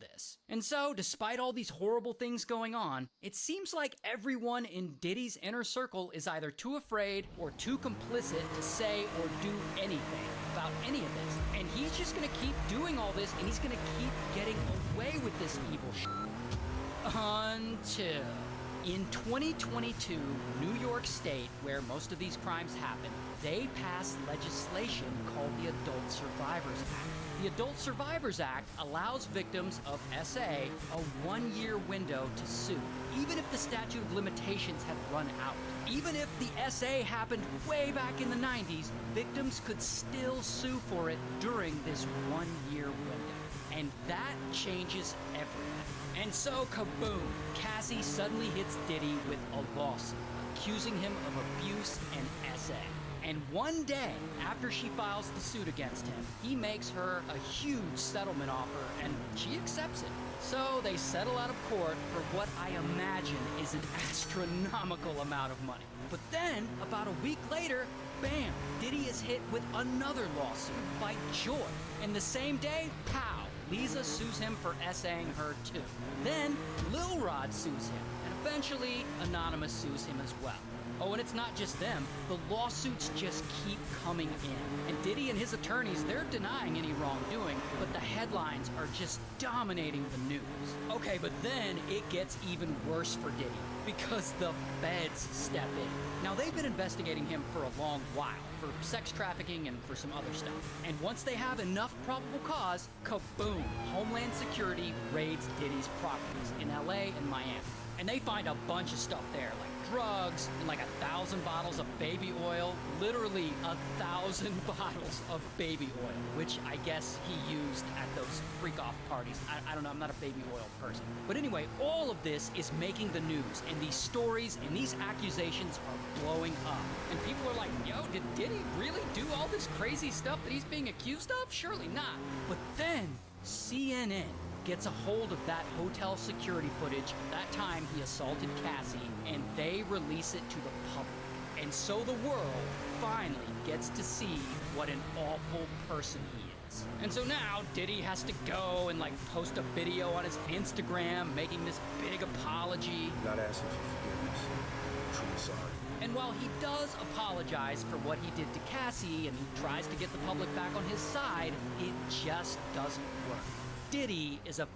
this. And so, despite all these horrible things going on, it seems like everyone in Diddy's inner circle is either too afraid or too complicit to say or do anything about any of this. And he's just gonna keep doing all this, and he's gonna keep getting away with this evil shit. Until in 2022, New York State, where most of these crimes happen, they passed legislation called the Adult Survivors Act. The Adult Survivors Act allows victims of SA a 1-year window to sue, even if the statute of limitations had run out. Even if the SA happened way back in the 90s, victims could still sue for it during this 1-year window. And that changes everything. And so, kaboom, Cassie suddenly hits Diddy with a lawsuit, accusing him of abuse and SA. And one day after she files the suit against him, he makes her a huge settlement offer, and she accepts it. So they settle out of court for what I imagine is an astronomical amount of money. But then, about a week later, bam, Diddy is hit with another lawsuit by Joy. And the same day, pow, Lisa sues him for SAing her too. Then, Lil Rod sues him, and eventually, Anonymous sues him as well. Oh, and it's not just them. The lawsuits just keep coming in. And Diddy and his attorneys, they're denying any wrongdoing, but the headlines are just dominating the news. Okay, but then it gets even worse for Diddy, because the feds step in. Now, they've been investigating him for a long while, for sex trafficking and for some other stuff. And once they have enough probable cause, kaboom, Homeland Security raids Diddy's properties in LA and Miami. And they find a bunch of stuff there, like drugs and like 1,000 bottles of baby oil. Literally 1,000 bottles of baby oil, which I guess he used at those freak-off parties. I don't know, I'm not a baby oil person. But anyway, all of this is making the news, and these stories and these accusations are blowing up. And people are like, yo, did Diddy really do all this crazy stuff that he's being accused of? Surely not. But then CNN gets a hold of that hotel security footage that time he assaulted Cassie, and they release it to the public. And so the world finally gets to see what an awful person he is. And so now Diddy has to go and like post a video on his Instagram making this big apology. Not asking for forgiveness. I'm truly sorry. And while he does apologize for what he did to Cassie and he tries to get the public back on his side, it just doesn't work. Diddy is officially